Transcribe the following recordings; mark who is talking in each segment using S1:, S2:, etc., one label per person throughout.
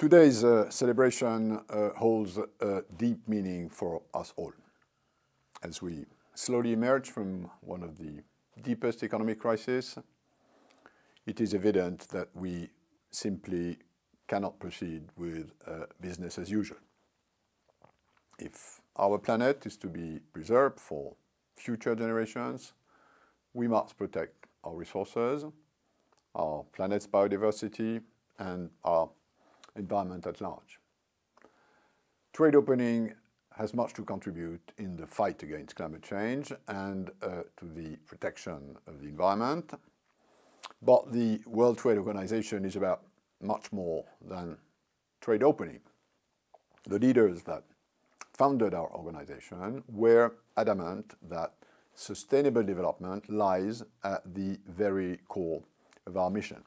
S1: Today's celebration holds a deep meaning for us all. As we slowly emerge from one of the deepest economic crises, it is evident that we simply cannot proceed with business as usual. If our planet is to be preserved for future generations, we must protect our resources, our planet's biodiversity, and our environment at large. Trade opening has much to contribute in the fight against climate change and to the protection of the environment. But the World Trade Organization is about much more than trade opening. The leaders that founded our organization were adamant that sustainable development lies at the very core of our mission.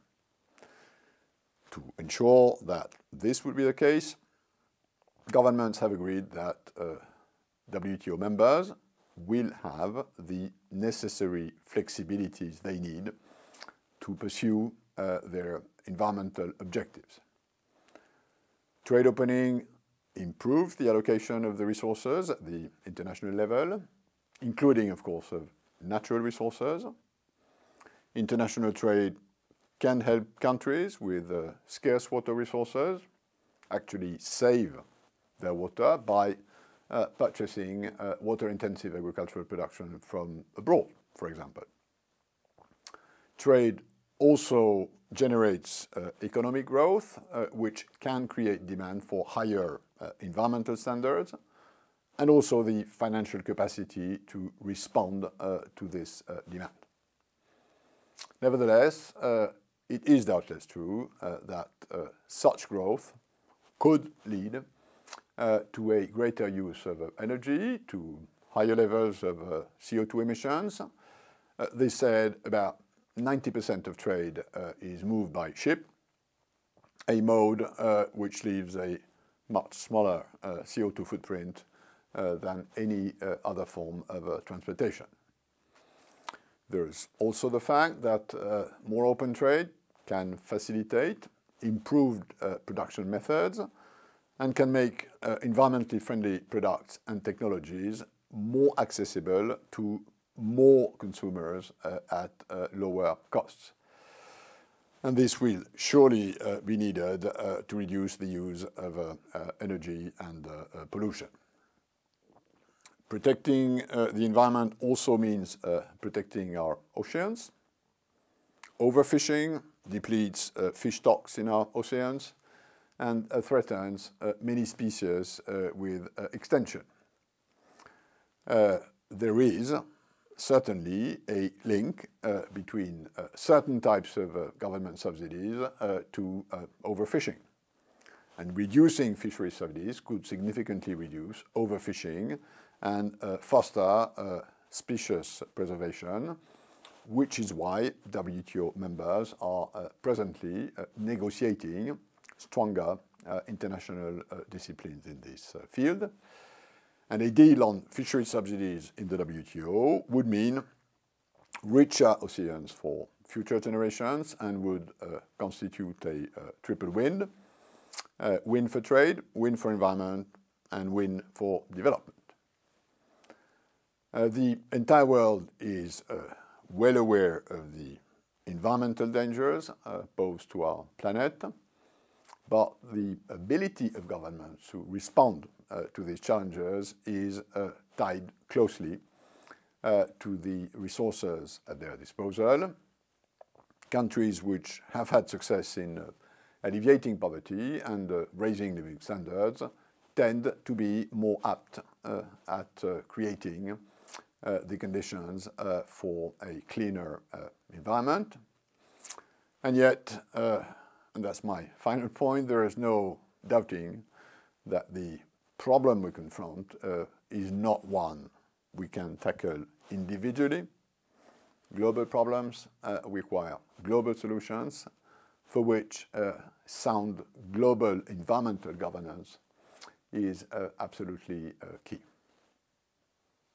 S1: To ensure that this would be the case, governments have agreed that WTO members will have the necessary flexibilities they need to pursue their environmental objectives. Trade opening improves the allocation of the resources at the international level, including, of course, of natural resources. International trade can help countries with scarce water resources actually save their water by purchasing water-intensive agricultural production from abroad, for example. Trade also generates economic growth, which can create demand for higher environmental standards, and also the financial capacity to respond to this demand. Nevertheless, it is doubtless true that such growth could lead to a greater use of energy, to higher levels of CO2 emissions. This said, about 90% of trade is moved by ship, a mode which leaves a much smaller CO2 footprint than any other form of transportation. There is also the fact that more open trade can facilitate improved production methods and can make environmentally friendly products and technologies more accessible to more consumers at lower costs. And this will surely be needed to reduce the use of energy and pollution. Protecting the environment also means protecting our oceans. Overfishing depletes fish stocks in our oceans and threatens many species with extinction. There is certainly a link between certain types of government subsidies to overfishing. And reducing fishery subsidies could significantly reduce overfishing and foster species preservation, which is why WTO members are presently negotiating stronger international disciplines in this field. And a deal on fishery subsidies in the WTO would mean richer oceans for future generations and would constitute a triple win. Win for trade, win for environment, and win for development. The entire world is well aware of the environmental dangers posed to our planet, but the ability of governments to respond to these challenges is tied closely to the resources at their disposal. Countries which have had success in alleviating poverty and raising living standards tend to be more apt at creating the conditions for a cleaner environment. And yet, and that's my final point, there is no doubting that the problem we confront is not one we can tackle individually. Global problems require global solutions for which sound global environmental governance is absolutely key.